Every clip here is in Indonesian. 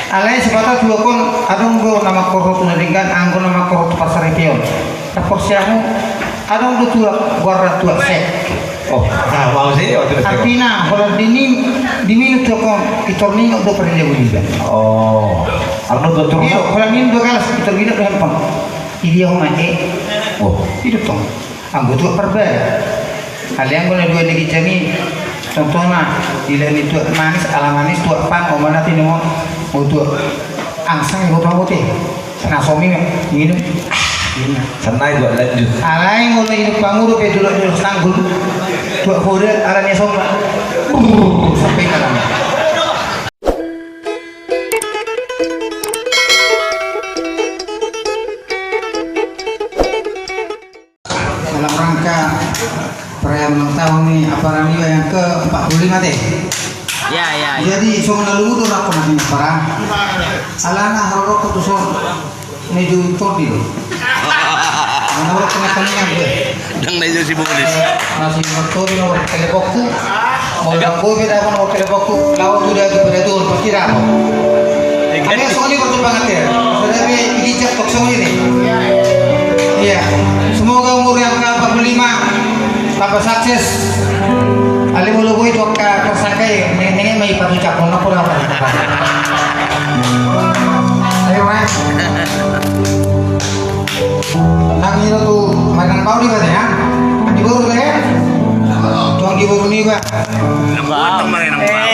Alai sepatah dua kon adong go nama koro tu naringkan anggo nama koro tu pasar region. Tapos siamu adong do tua guarda tua sek. Oh, mau sih terus. Artinya kalau dini tu kon itorni do pergi buliban. Oh. Anu do terus. Iyo, kalau ini dua kali itorni do handphone. Iya mae. Oh, Itu tong. Anggo tu perber. Kalian boleh dua lagi jami. Contohnya ilan itu manis ala manis tu pan omana tini mau tu angsang ibu tahu teh. Nah suami minum. senai buat lanjut. Alai mulai hidup bangun ke dulu sanggul. Tu kode alanya somba. Sampai kalam. Dalam rangka perayaan ulang tahun nih apa radio yang ke-45 teh. Ya. Jadi so lalu tuh aku nanti para alana harok tuh so meju tordi lo. Mana orang kena kalinya gue. Dang na si Bolis. Masih motor lo telepoku. Mau gue beda kan mau telepoku. Lawan tuh dia kepada tuh pasti rapo. Kami soalnya betul banget ya. Saudara ini cek tok semua ini. Iya. Semoga umur yang ke-45 tambah sukses. Ali mulu gue itu tersangka ya, nenek mai patu cak kono pura apa? Ayo mas. Nang itu tuh makan pau di mana ya? Di baru ya? Tuang di baru nih pak.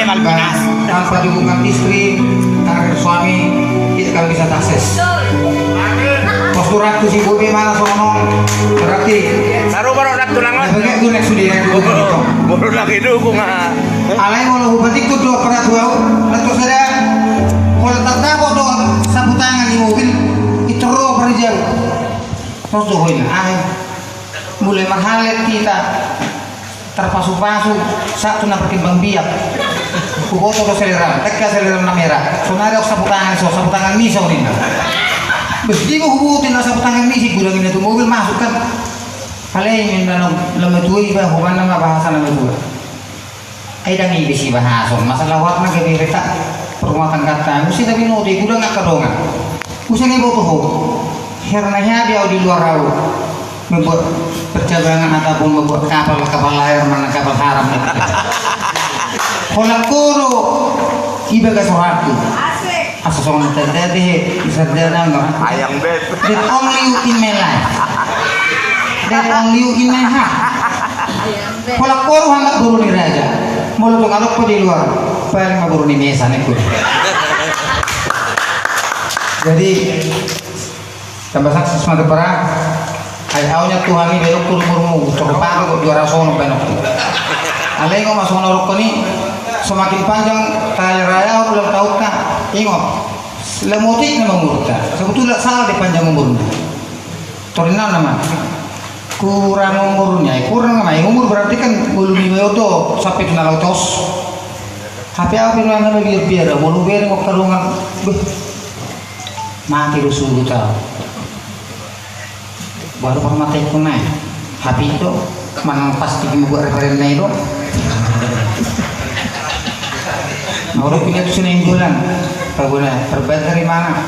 Malbanas. Tanpa dukungan istri, tanpa suami, kita kalau bisa sukses. Posturan tu si bobi mana sono berarti. Baru nak tulangan. Bagaimana gue nak sudah Baru lagi dukung ah. Alai mau batik tu dua pernah dua, lalu saya kalau terdapat doa sapu tangan di mobil itu roh berjauh. Terus doa ini, mulai marhalet kita terpasu-pasu satu nak pertimbang biak. Kubo tu selera, tekka selera na merah. Sonada sapu tangan ni so ni. Besti ko hubutin na sapu tangan ni si gulangin itu mobil masuk kan. Alay yung lamatui ba human na mabahasa na matua. Ay dang ibisi bahason masalawat na gabi reta perumatan kata mesti tapi nuti kuda nggak kedongan mesti nih butuh ho karenanya dia di luar laut membuat perjalanan ataupun membuat kapal layar mana kapal haram kolak koro ibaga sohatu asasong terdede isardana nggak Ayang beb. that only you in my life that only you in my heart kolak koro hangat guru ni raja mulut ngalok po di luar paling maburu ni mesa nih jadi tambah sukses mata perang ay awnya Tuhan ini belok kurung coba pakai kok juara sono penok alay ko masuk norok ko ni semakin panjang tali raya ulang tahun ka ingot lemotik na mangurta sebetulnya salah di panjang umurnya torina nama kurang umurnya kurang namanya umur berarti kan belum diwedo sampai kenal tos tapi apa yang nggak lebih biar bolu biar mau kerungan mati rusuh kita baru pernah mati kunai tapi itu mana pasti membuat referennya itu orang punya tuh seneng bulan perbulan terbaik dari mana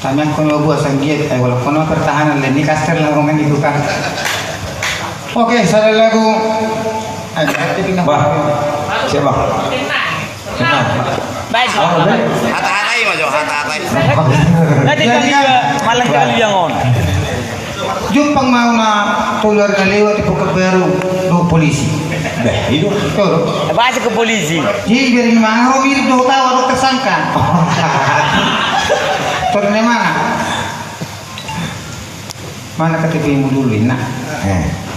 kami akan buat sanggit, walaupun pertahanan ini kaster larangan dibuka. Oke, saya lagu. Bah, siapa? Senang. Baik. Hata-hatai majo hata-hatai. Nanti kali malah kali yang on. Jumpang mau na tular na lewat di Pukul Baru do polisi. Itu. Tuh. Baca ke polisi. Jadi biar gimana? Mirip do tahu ada tersangka. Torne mana KTP-mu dulu nak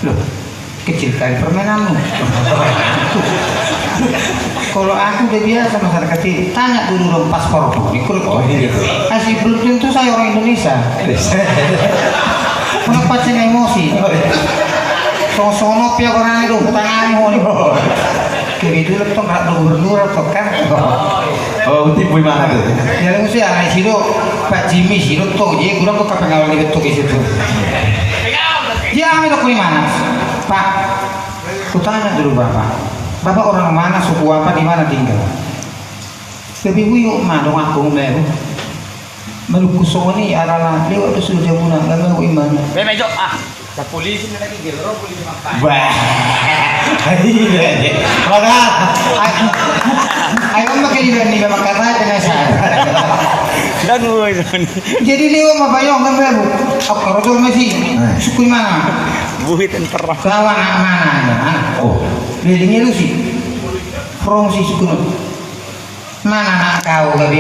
loh kecil kali permainanmu kalau aku udah biasa masyarakat tanya dulu dong pasporku dikurut asli belum tentu saya orang Indonesia kenapa cina emosi sono pia orang itu tangan mau nih kayak gitu lepas nggak gubernur atau kan oh tipu mana tuh ya lu sih anak situ Pak Jimmy situ tuh jadi kurang kok kapan ngawal di situ dia ambil ke mana Pak ku tanya dulu bapak orang mana suku apa di mana tinggal Tapi yuk mah dong aku ngomel. Maluku soni arana lewat tu sudah muna nggak mau iman. Bebejo sa polisi na lagi gero polisi makta. Wah. Iya. Maka ayo makaliban ni makata dengan saya. Dan mo yun. Jadi lewat mabayong kan baru. Aku rotor masih sukui mana? Buhit ang perang. Kawan mana? Oh. Lilingnya lu sih. Prong si sukui. Mana nak kau gabi?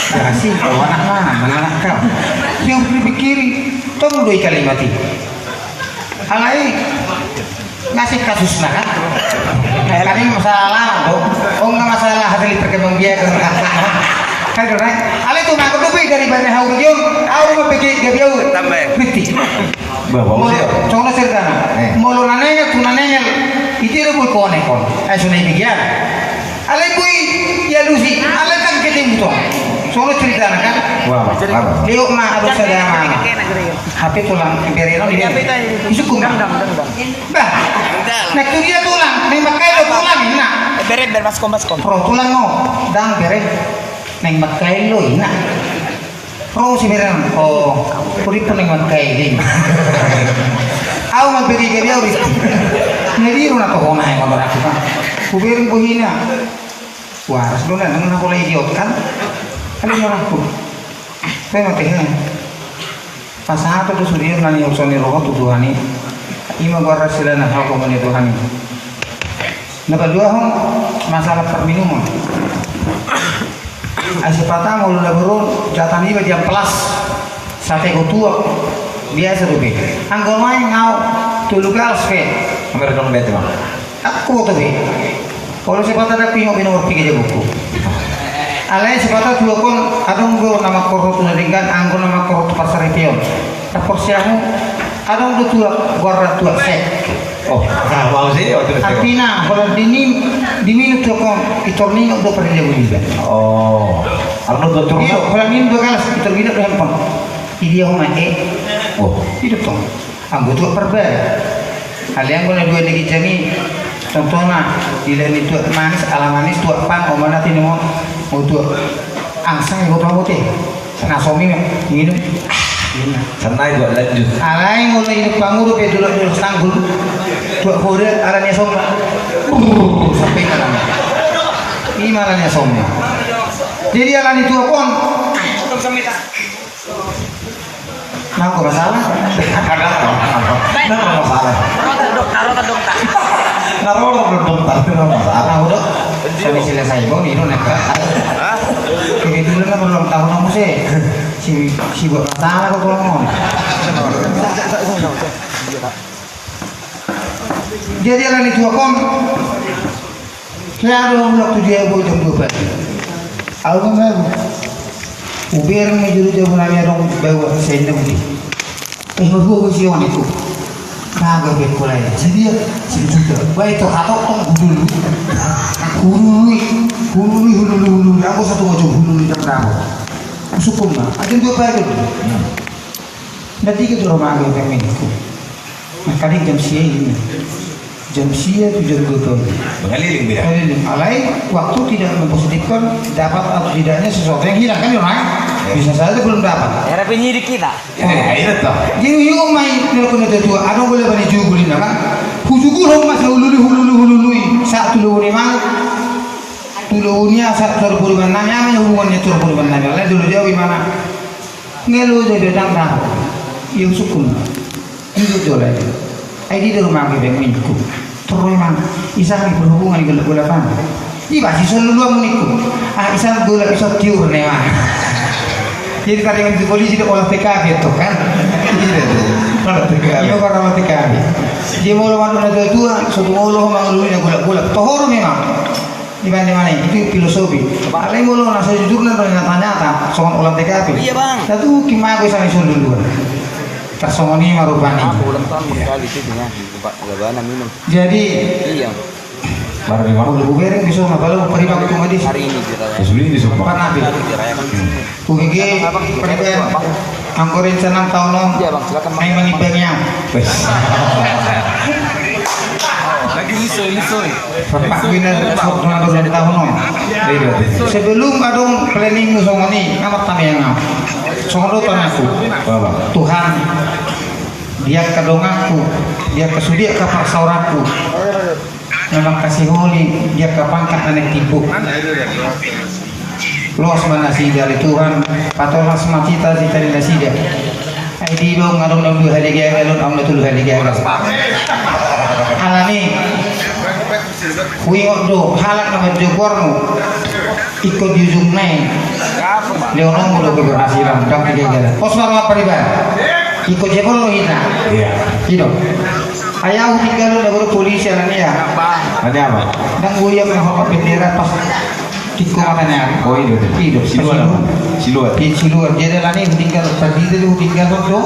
Kasih kau anak mana anak kau? Yang berpikir, tolong doi kalimat ini. Alai ngasih kasus nak kan? Kali masalah, oh nggak masalah hasil perkembang biak kan kan? Alai tu nak kedua dari banyak hal region, aku berpikir gabi aku. Tambah. Mesti. Bawa sih. Contoh sederhana, mulu nanenya tu nanenya itu ada buat kau nekon, sunai bikian. Alai bui ya lusi, alai kan ketemu tu. Soalnya cerita kan? Wah, Leo mah ada saudara mah. HP tulang bereno di dia. Isukum. Bah. Nak tu dia tulang, neng makai lo tulang ina. Beret baskom. Pro tulang no, dang beret. Neng makai lo ina. Pro si beren. Oh, puri pun neng makai ding. Aku mau pergi ke dia uri. Neri runa to hona yang mau aku kan. Kuberin buhina. Wah, sebenarnya neng aku lagi idiot kan? Kali orangku, saya mati kan? Pas satu tu sudah nani urusan roh tu Tuhan ini, ima gua rasilah nak aku meni Tuhan ini. Nomor dua hong masalah perminuman. Asipata mulu laburun jatan ini bagian plus sate gotua biasa tu be. Anggol main ngau tulugal spe. Nomor dong bete bang. Aku tu be. Kalau sipata nak pinjau nomor tiga je buku. Alai sepatah dua kon adong go nama korot naringkan anggo nama korot pasar region. Tapos siamu adong do tua gorra tua sek. Oh, mau sih. Artinya kalau di minut tu kon itorni do pergi juga. Oh, Arno betul. Iyo kalau ini dua kali itor bina do handphone. Iya homa Oh, hidup tong. Anggo tua perber. Kalian boleh dua lagi jami. Contohnya bila itu manis ala manis tua pan omana tini mau tuh angsang ikut kamu teh nah suami minum sana itu lanjut. alai mau hidup kamu tuh dulu sanggul tua kode arahnya somna sampai malam ini malahnya somna jadi alani tua pun nah kok masalah Nah, masalah. Naruh dong, tapi masalah. tahu dok sampai selesai bang ini nak kayak dulu kan belum tahu kamu sih si buat masalah kok ngomong jadi alani tua kon saya ada waktu dia buat jam 2 pagi aku kan uber nih juru jauh namanya dong bawa saya ini gua siang itu kagak bekulai jadi segitu baik itu atau hulu aku satu macam hulu di terang sukum lah ada dua pagi nanti kita rumah agak pengen itu kali jam sia 7 tahun Mengeliling dia. alai waktu tidak mempositifkan dapat atau tidaknya sesuatu yang hilang kan orang bisa saja belum dapat Era penyidik kita. Itu toh. jadi yuk main nelpon itu tua ada boleh bani jugulin kan hujugul mas hulului saat tuluni mang tulunya saat terpuluhan namanya hubungannya terpuluhan namanya dulu jauh gimana ngelu jadi datang yang sukun itu jolai di rumah kita minggu terus memang isang berhubungan dengan gula-gulapan ini pasti selalu menipu isang gula bisa tiur newa jadi tadi yang di polisi itu olah TKP itu kan olah TKP itu karena olah TKP dia mau lawan ada dua satu mau lawan mengeluhnya gula-gula tohor memang di mana itu filosofi kalau mau lawan saya jujur dan ternyata soal olah TKP Iya bang. satu gimana gue sama isun duluan tersongoni marupani Ulang tahun berkali itu dengan Gabana minum. jadi Iya. Baru di mana? kalau bereng bisa ngapain perima ke tumadis Hari ini dirayakan. Sebelum ini sumpah. Pan nabi Dirayakan. Ugigi peribad angkorin senang tahun Iya bang, silakan bang. main mengibangnya Wes. Bapak bina sok na do tahun no. Iya. Sebelum adong planning nu songoni ngamat tami yang ngam. Songodo tanaku. Bapak. Tuhan dia kadongaku, dia kesudia ke parsauratku. Memang kasih holi dia ke pangkat anak tipu. Luas mana sih dari Tuhan, patolah semacita si tadi nasi dia. Di dong ngadong dong dua hari gaya galon, am natul hari gaya galon. Alani, kuingok do halak nama jokormu, ikut di ujung naik. Leonong udah keberhasilan, dong tiga jalan. Osmar apa riba? Ikut jebol lo hina. Iya. Hidup. Ayah tinggal udah baru polisi alani ya. Ada apa? Dan gue yang menghormat bendera pas tiko matanya. Oh iya. Hidup. Siluan. Di siluan. Jadi lani tinggal tadi itu tinggal tuh